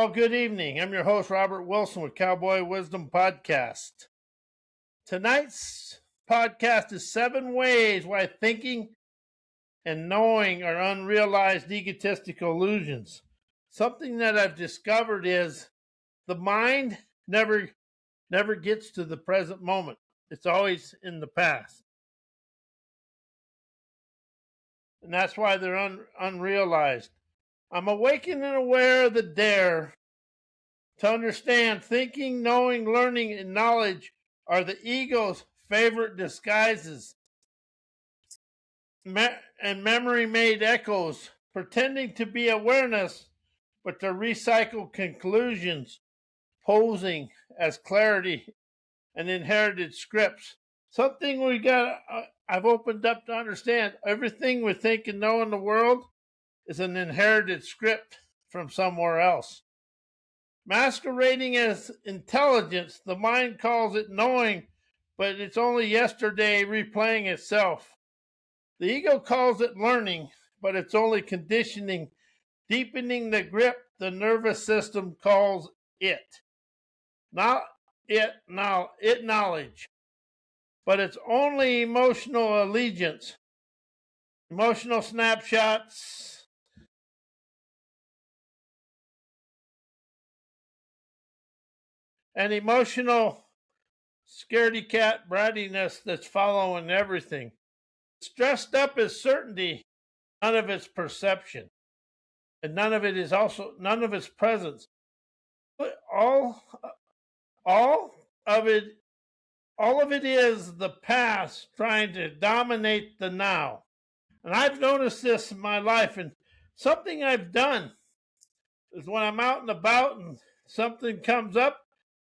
Well, good evening. I'm your host, Robert Wilson with Cowboy Wisdom Podcast. Tonight's podcast is 7 ways why thinking and knowing are unrealized egotistical illusions. Something that I've discovered is the mind never gets to the present moment. It's always in the past. And that's why they're unrealized. I'm awakened and aware of the dare to understand thinking, knowing, learning, and knowledge are the ego's favorite disguises and memory-made echoes, pretending to be awareness, but they're recycled conclusions, posing as clarity and inherited scripts. Something I've opened up to understand. Everything we think and know in the world is an inherited script from somewhere else. Masquerading as intelligence, the mind calls it knowing, but it's only yesterday replaying itself. The ego calls it learning, but it's only conditioning, deepening the grip the nervous system calls it. Not knowledge, but it's only emotional allegiance, emotional snapshots, and emotional scaredy cat brattiness that's following everything. It's dressed up as certainty, none of its perception, and none of its presence. All of it is the past trying to dominate the now. And I've noticed this in my life, and something I've done is when I'm out and about and something comes up,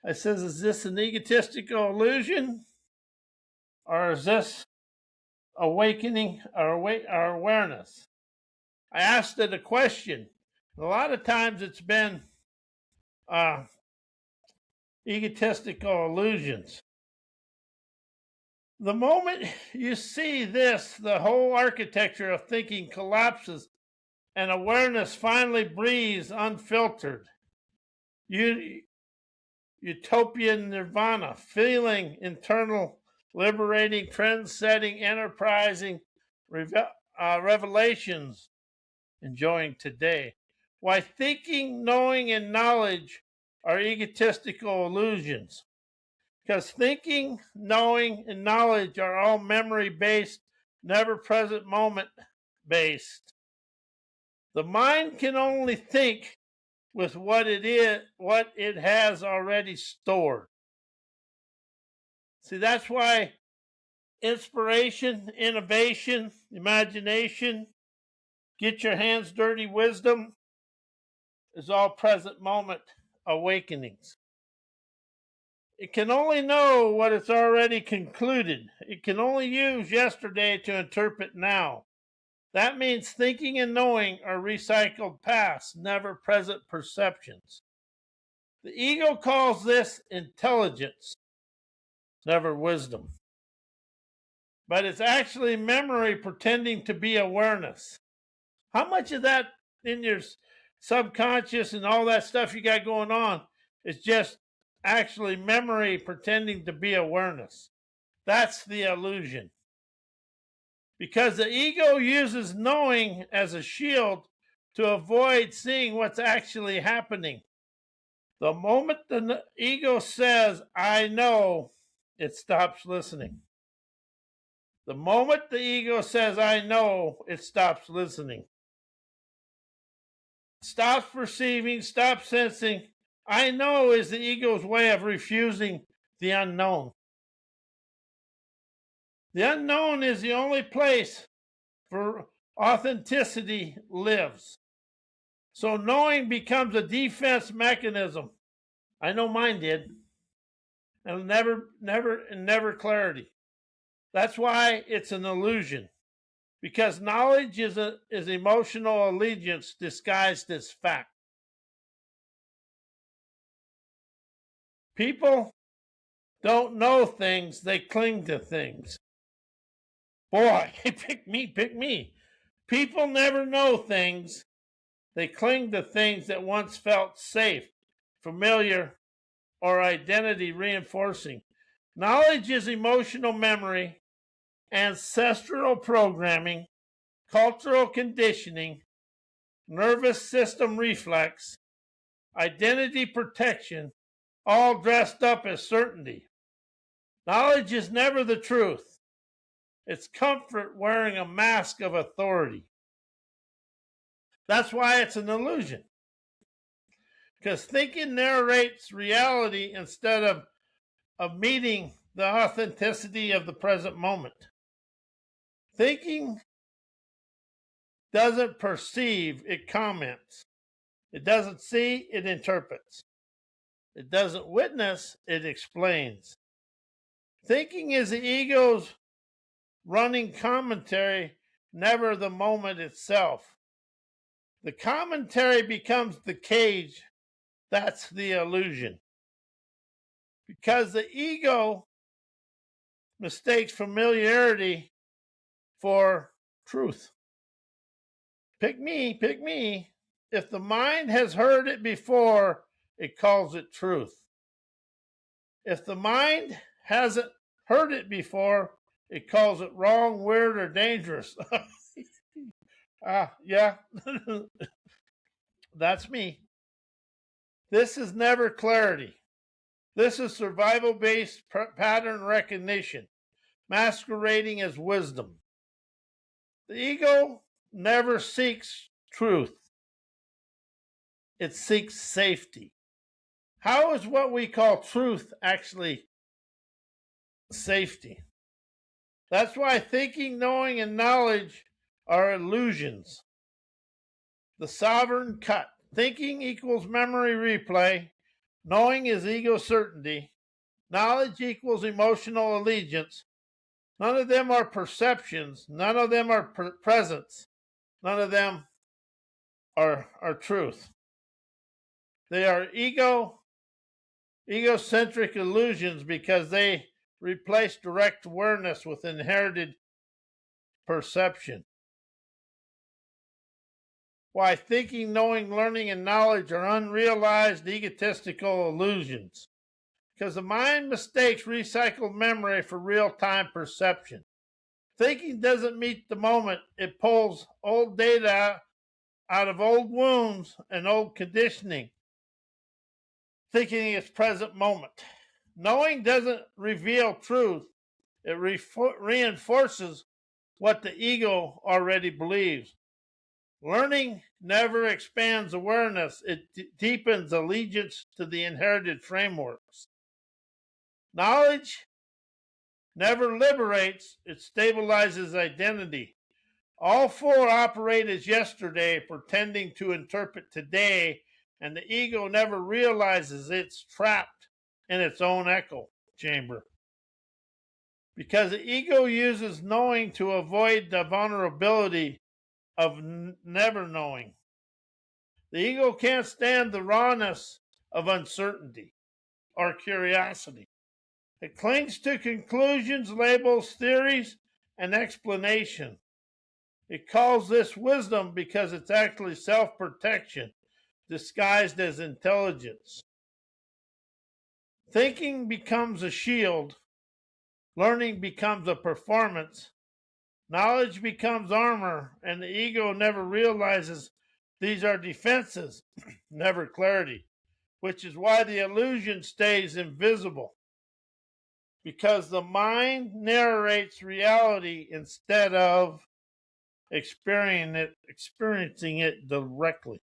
I says, is this an egotistical illusion? Or is this awakening our awareness? I asked it a question. A lot of times it's been egotistical illusions. The moment you see this, the whole architecture of thinking collapses and awareness finally breathes unfiltered. Utopian nirvana, feeling internal, liberating, trend-setting, enterprising revelations, enjoying today. Why thinking, knowing, and knowledge are egotistical illusions. Because thinking, knowing, and knowledge are all memory-based, never-present moment-based. The mind can only think with what it has already stored. See, that's why inspiration, innovation, imagination, get your hands dirty wisdom is all present moment awakenings. It can only know what it's already concluded. It can only use yesterday to interpret now. That means thinking and knowing are recycled past, never present perceptions. The ego calls this intelligence, never wisdom. But it's actually memory pretending to be awareness. How much of that in your subconscious and all that stuff you got going on is just actually memory pretending to be awareness? That's the illusion. Because the ego uses knowing as a shield to avoid seeing what's actually happening. The moment the ego says, I know, it stops listening. The moment the ego says, I know, it stops listening. Stops perceiving, stops sensing. I know is the ego's way of refusing the unknown. The unknown is the only place where authenticity lives. So knowing becomes a defense mechanism. I know mine did. And never clarity. That's why it's an illusion. Because knowledge is emotional allegiance disguised as fact. People don't know things, they cling to things. Boy, pick me. People never know things, They cling to things that once felt safe, familiar, or identity reinforcing. Knowledge is emotional memory, ancestral programming, cultural conditioning, nervous system reflex, identity protection, all dressed up as certainty. Knowledge is never the truth. It's comfort wearing a mask of authority. That's why it's an illusion. Because thinking narrates reality instead of meeting the authenticity of the present moment. Thinking doesn't perceive, it comments. It doesn't see, it interprets. It doesn't witness, it explains. Thinking is the ego's running commentary, never the moment itself. The commentary becomes the cage. That's the illusion. Because the ego mistakes familiarity for truth. Pick me, pick me. If the mind has heard it before, it calls it truth. If the mind hasn't heard it before, it calls it wrong, weird, or dangerous. Yeah, that's me. This is never clarity. This is survival-based pattern recognition, masquerading as wisdom. The ego never seeks truth. It seeks safety. How is what we call truth actually safety? That's why thinking, knowing, and knowledge are illusions. The sovereign cut. Thinking equals memory replay. Knowing is ego certainty. Knowledge equals emotional allegiance. None of them are perceptions. None of them are presence. None of them are truth. They are egocentric illusions because they replace direct awareness with inherited perception. Why thinking, knowing, learning, and knowledge are unrealized egotistical illusions. Because the mind mistakes recycled memory for real-time perception. Thinking doesn't meet the moment. It pulls old data out of old wounds and old conditioning, thinking it's present moment. Knowing doesn't reveal truth. It reinforces what the ego already believes. Learning never expands awareness. It deepens allegiance to the inherited frameworks. Knowledge never liberates. It stabilizes identity. All four operate as yesterday, pretending to interpret today, and the ego never realizes it's trapped in its own echo chamber. Because the ego uses knowing to avoid the vulnerability of never knowing. The ego can't stand the rawness of uncertainty or curiosity. It clings to conclusions, labels, theories, and explanation. It calls this wisdom because it's actually self-protection disguised as intelligence. Thinking becomes a shield. Learning becomes a performance. Knowledge becomes armor, and the ego never realizes these are defenses, never clarity, which is why the illusion stays invisible. Because the mind narrates reality instead of experiencing it directly.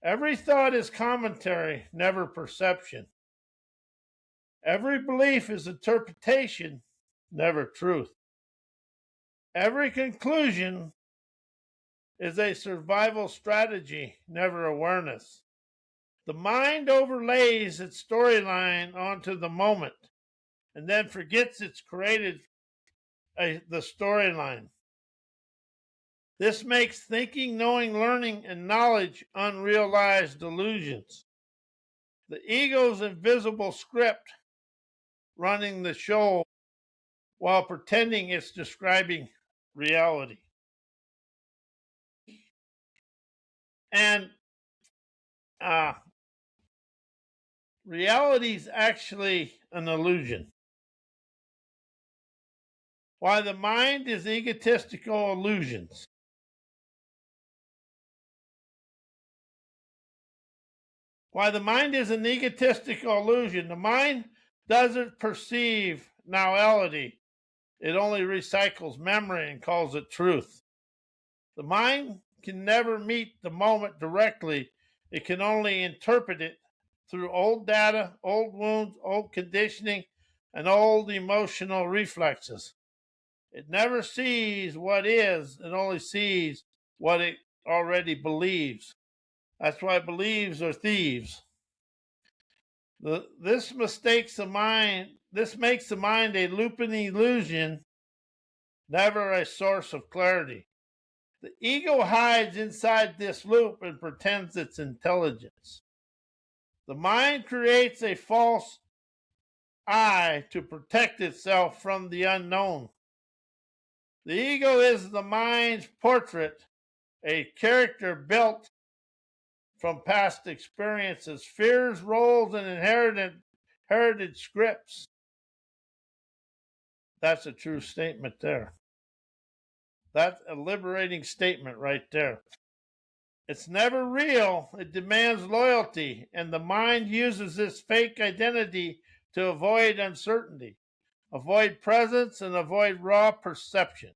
Every thought is commentary, never perception. Every belief is interpretation, never truth. Every conclusion is a survival strategy, never awareness. The mind overlays its storyline onto the moment and then forgets it's created the storyline. This makes thinking, knowing, learning, and knowledge unrealized illusions. The ego's invisible script running the show while pretending it's describing reality. And uh, reality is actually an illusion. Why the mind is egotistical illusions. Why the mind is an egotistical illusion. The mind doesn't perceive nowality. It only recycles memory and calls it truth. The mind can never meet the moment directly. It can only interpret it through old data, old wounds, old conditioning, and old emotional reflexes. It never sees what is, it only sees what it already believes. That's why believes are thieves. This makes the mind a looping illusion, never a source of clarity. The ego hides inside this loop and pretends it's intelligence. The mind creates a false I to protect itself from the unknown. The ego is the mind's portrait, a character built from past experiences, fears, roles, and inherited scripts. That's a true statement there. That's a liberating statement right there. It's never real. It demands loyalty, and the mind uses this fake identity to avoid uncertainty, avoid presence, and avoid raw perception.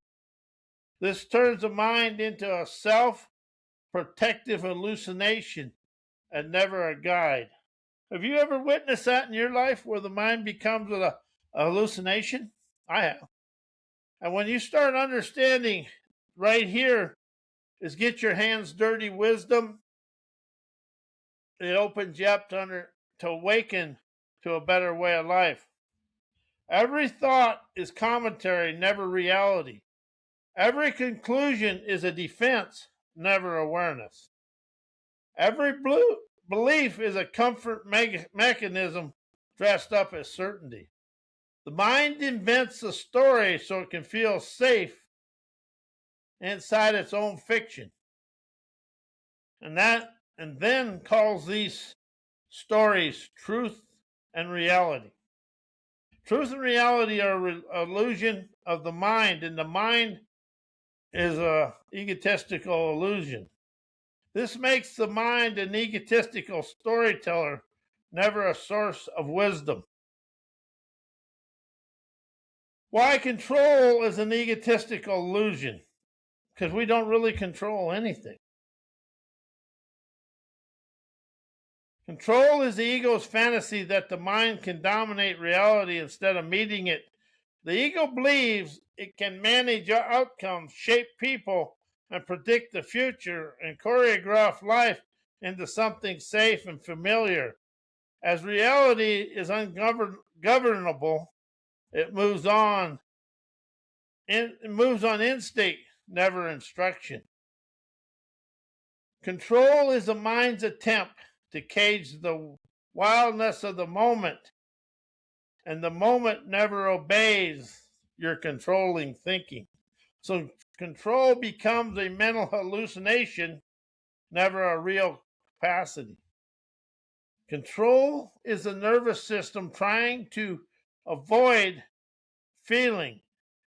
This turns the mind into a self-protective hallucination and never a guide. Have you ever witnessed that in your life where the mind becomes a hallucination? I have. And when you start understanding right here is get your hands dirty wisdom, it opens you up to awaken to a better way of life. Every thought is commentary, never reality. Every conclusion is a defense, never awareness. Every belief is a comfort mechanism dressed up as certainty. The mind invents a story so it can feel safe inside its own fiction. And then calls these stories truth and reality. Truth and reality are illusion of the mind, and the mind is a egotistical illusion. This makes the mind an egotistical storyteller, never a source of wisdom. Why control is an egotistical illusion? Because we don't really control anything. Control is the ego's fantasy that the mind can dominate reality instead of meeting it. The ego believes it can manage outcomes, shape people, and predict the future and choreograph life into something safe and familiar. As reality is ungovernable, it moves on. It moves on instinct, never instruction. Control is the mind's attempt to cage the wildness of the moment, and the moment never obeys your controlling thinking. So control becomes a mental hallucination, never a real capacity. Control is the nervous system trying to avoid feeling,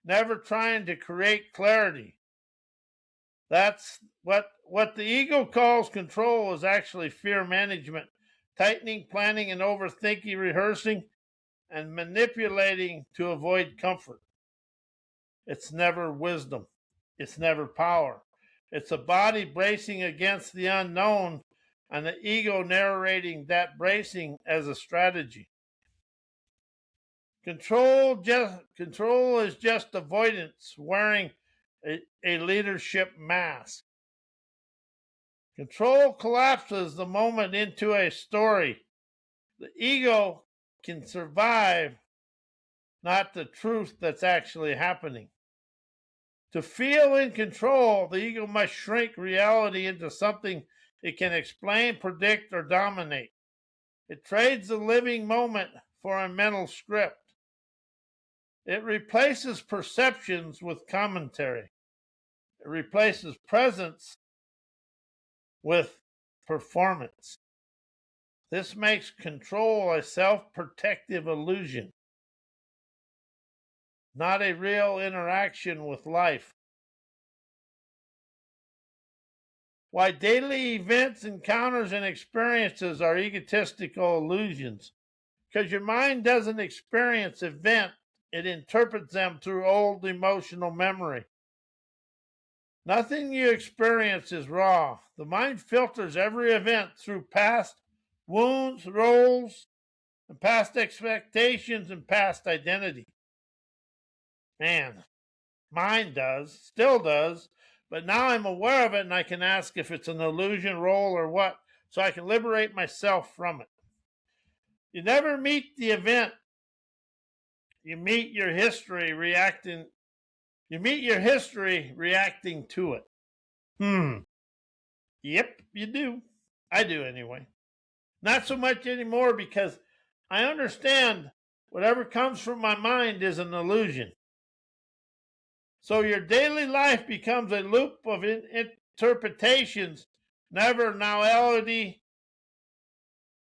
never trying to create clarity. That's what the ego calls control is actually fear management, tightening, planning, and overthinking, rehearsing, and manipulating to avoid comfort. It's never wisdom. It's never power. It's a body bracing against the unknown and the ego narrating that bracing as a strategy. Control is just avoidance wearing a leadership mask. Control collapses the moment into a story. The ego can survive, not the truth that's actually happening. To feel in control, the ego must shrink reality into something it can explain, predict, or dominate. It trades the living moment for a mental script. It replaces perceptions with commentary. It replaces presence with performance. This makes control a self-protective illusion, not a real interaction with life. Why daily events, encounters, and experiences are egotistical illusions. Because your mind doesn't experience events, it interprets them through old emotional memory. Nothing you experience is raw. The mind filters every event through past wounds, roles, and past expectations and past identity. Man, mine does, still does, but now I'm aware of it and I can ask if it's an illusion, role, or what, so I can liberate myself from it. You never meet the event. You meet your history reacting. You meet your history reacting to it. Yep, you do. I do anyway. Not so much anymore because I understand whatever comes from my mind is an illusion. So your daily life becomes a loop of interpretations, never reality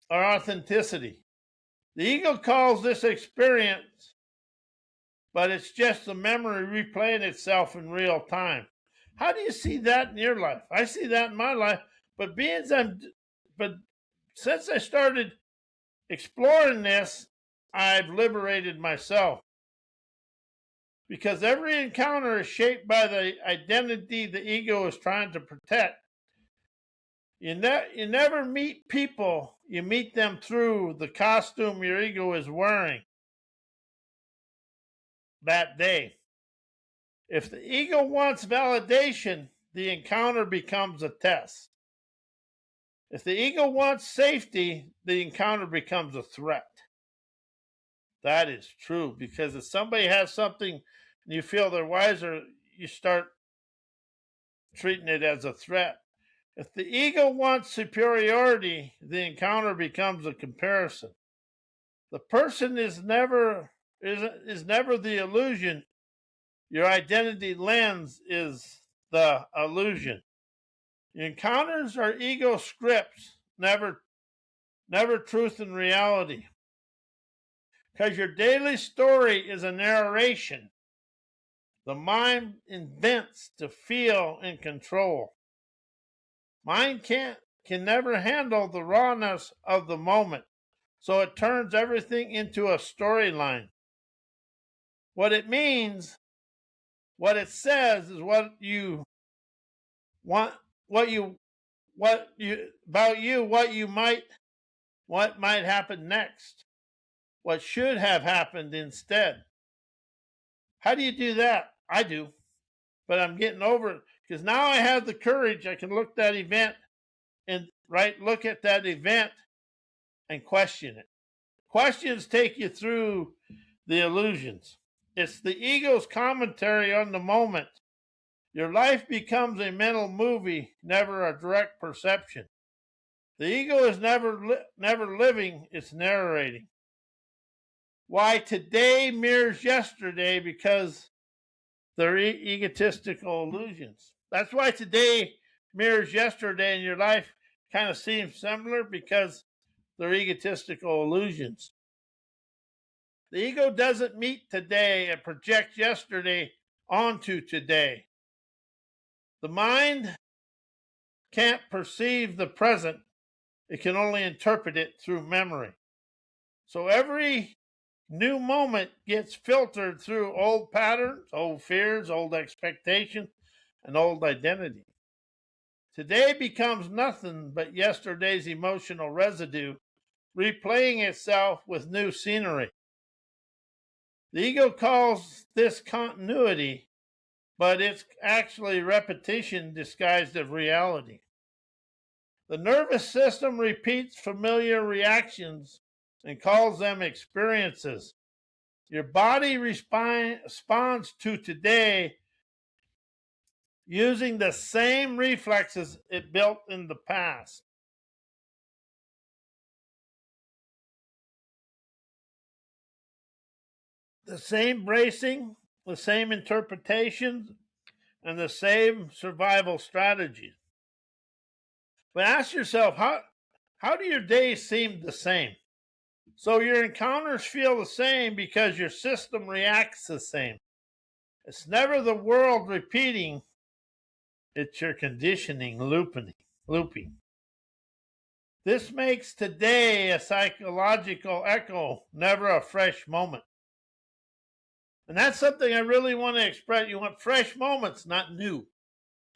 or authenticity. The ego calls this experience, but it's just the memory replaying itself in real time. How do you see that in your life? I see that in my life, but but since I started exploring this, I've liberated myself. Because every encounter is shaped by the identity the ego is trying to protect. You never meet people, you meet them through the costume your ego is wearing that day. If the ego wants validation, the encounter becomes a test. If the ego wants safety, the encounter becomes a threat. That is true, because if somebody has something and you feel they're wiser, you start treating it as a threat. If the ego wants superiority, the encounter becomes a comparison. The person is never the illusion. Your identity lens is the illusion. Encounters are ego scripts, never truth and reality. Because your daily story is a narration. The mind invents to feel in control. Mind can never handle the rawness of the moment, so it turns everything into a storyline. What it means, what it says, is what you want, what might happen next, what should have happened instead. How do you do that? I do, but I'm getting over it because now I have the courage. I can look that event and look at that event and question it. Questions take you through the illusions. It's the ego's commentary on the moment. Your life becomes a mental movie, never a direct perception. The ego is never living, it's narrating. Why today mirrors yesterday? Because they're egotistical illusions. That's why today mirrors yesterday and your life kind of seems similar, because they're egotistical illusions. The ego doesn't meet today, it projects yesterday onto today. The mind can't perceive the present, it can only interpret it through memory. So every new moment gets filtered through old patterns, old fears, old expectations, and old identity. Today becomes nothing but yesterday's emotional residue, replaying itself with new scenery. The ego calls this continuity, but it's actually repetition disguised as reality. The nervous system repeats familiar reactions and calls them experiences. Your body responds to today using the same reflexes it built in the past. The same bracing, the same interpretations, and the same survival strategies. But ask yourself, how do your days seem the same? So your encounters feel the same because your system reacts the same. It's never the world repeating, it's your conditioning looping. This makes today a psychological echo, never a fresh moment. And that's something I really want to express. You want fresh moments, not new.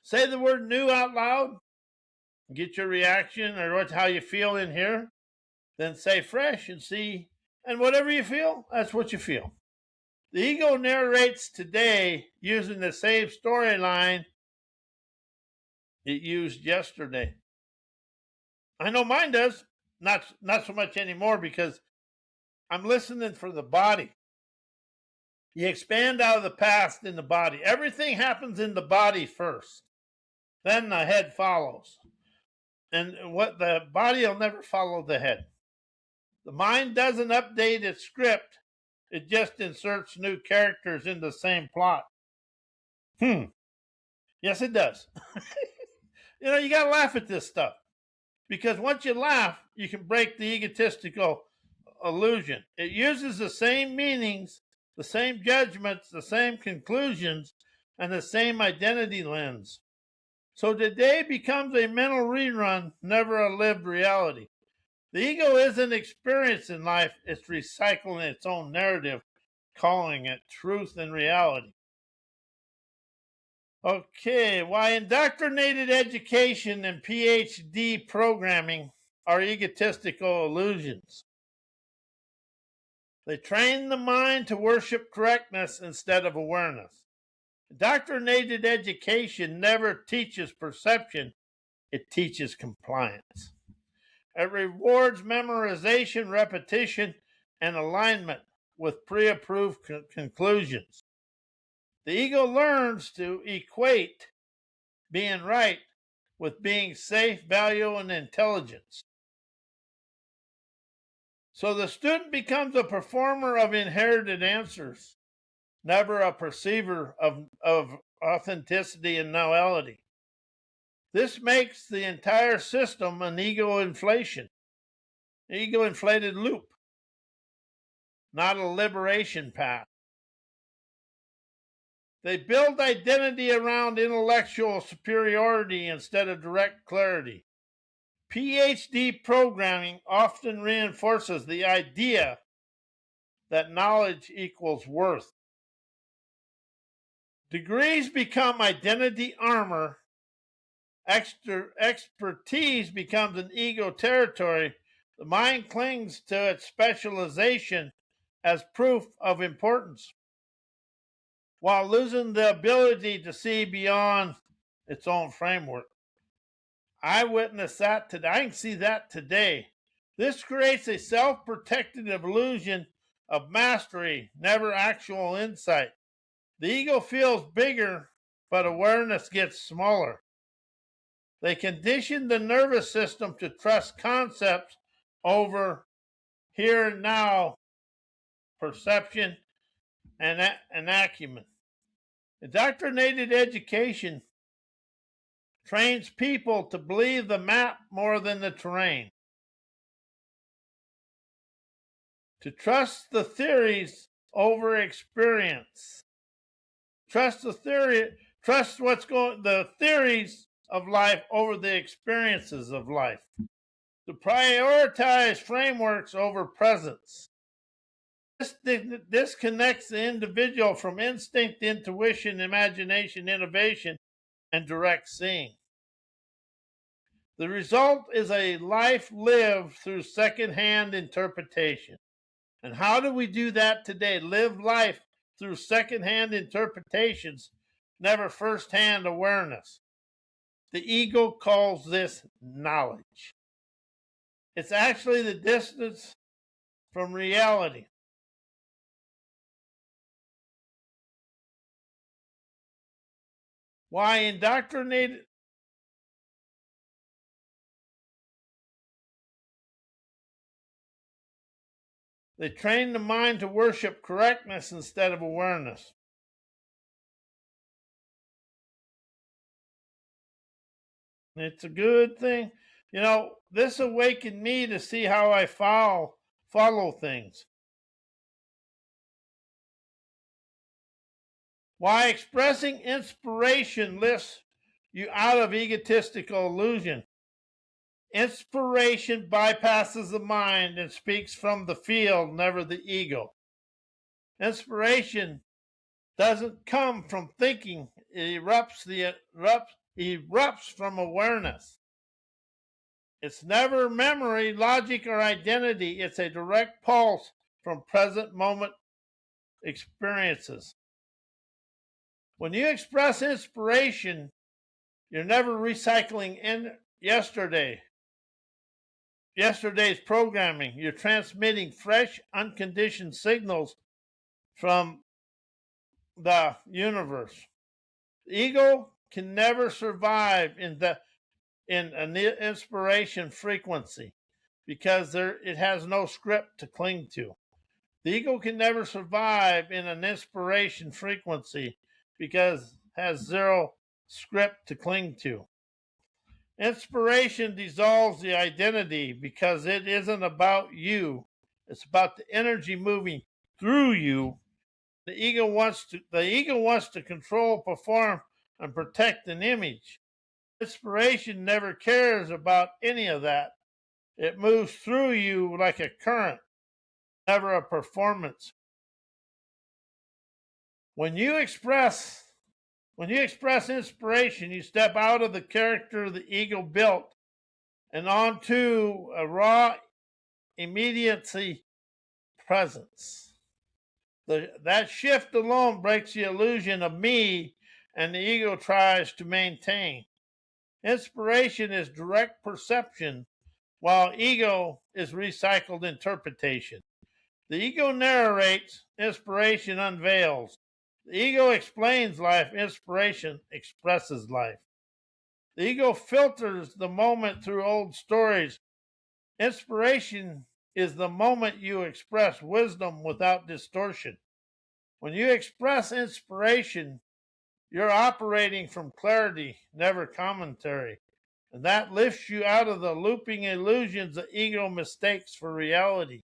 Say the word new out loud, get your reaction or what how you feel in here. Then say fresh and see, and whatever you feel, that's what you feel. The ego narrates today using the same storyline it used yesterday. I know mine does, not so much anymore because I'm listening for the body. You expand out of the past in the body. Everything happens in the body first. Then the head follows. And what the body will never follow the head. The mind doesn't update its script. It just inserts new characters in the same plot. Yes, it does. You got to laugh at this stuff because once you laugh, you can break the egotistical illusion. It uses the same meanings, the same judgments, the same conclusions, and the same identity lens. So today becomes a mental rerun, never a lived reality. The ego isn't experiencing life, it's recycling its own narrative, calling it truth and reality. Okay, why indoctrinated education and PhD programming are egotistical illusions. They train the mind to worship correctness instead of awareness. Indoctrinated education never teaches perception, it teaches compliance. It rewards memorization, repetition, and alignment with pre-approved conclusions. The ego learns to equate being right with being safe, value, and intelligence. So the student becomes a performer of inherited answers, never a perceiver of authenticity and novelty. This makes the entire system an ego-inflated loop, not a liberation path. They build identity around intellectual superiority instead of direct clarity. PhD programming often reinforces the idea that knowledge equals worth. Degrees become identity armor. Expertise becomes an ego territory. The mind clings to its specialization as proof of importance, while losing the ability to see beyond its own framework. I witnessed that today. I can see that today. This creates a self-protective illusion of mastery, never actual insight. The ego feels bigger, but awareness gets smaller. They condition the nervous system to trust concepts over here and now perception and acumen. Indoctrinated education trains people to believe the map more than the terrain, to trust the theories over experience. Trust the theories of life over the experiences of life. To prioritize frameworks over presence. This disconnects the individual from instinct, intuition, imagination, innovation, and direct seeing. The result is a life lived through secondhand interpretation. And how do we do that today? Live life through secondhand interpretations, never firsthand awareness. The ego calls this knowledge. It's actually the distance from reality. Why indoctrinated? They train the mind to worship correctness instead of awareness. It's a good thing. This awakened me to see how I follow things. Why expressing inspiration lifts you out of egotistical illusion. Inspiration bypasses the mind and speaks from the field, never the ego. Inspiration doesn't come from thinking, it erupts from awareness. It's never memory, logic, or identity. It's a direct pulse from present moment experiences. When you express inspiration, you're never recycling in yesterday's programming. You're transmitting fresh, unconditioned signals from the universe. The ego can never survive in an inspiration frequency because it has no script to cling to. The ego can never survive in an inspiration frequency because it has zero script to cling to. Inspiration dissolves the identity because it isn't about you. It's about the energy moving through you. The ego wants to control, perform, and protect an image. Inspiration never cares about any of that. It moves through you like a current, never a performance. When you express inspiration, you step out of the character the ego built and onto a raw immediacy presence. That shift alone breaks the illusion of me and the ego tries to maintain. Inspiration is direct perception, while ego is recycled interpretation. The ego narrates, inspiration unveils. The ego explains life, inspiration expresses life. The ego filters the moment through old stories. Inspiration is the moment you express wisdom without distortion. When you express inspiration, you're operating from clarity, never commentary. And that lifts you out of the looping illusions the ego mistakes for reality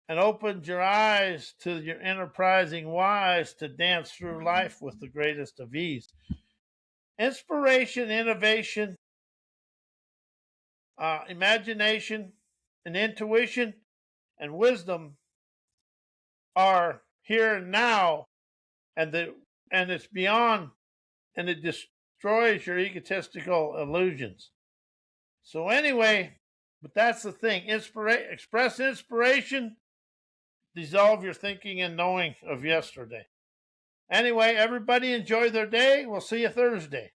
and opens your eyes to your enterprising wise to dance through life with the greatest of ease. Inspiration, innovation, imagination, and intuition and wisdom are here and now, and it's beyond, and it destroys your egotistical illusions. So anyway, but that's the thing. Express inspiration, dissolve your thinking and knowing of yesterday. Anyway, everybody enjoy their day. We'll see you Thursday.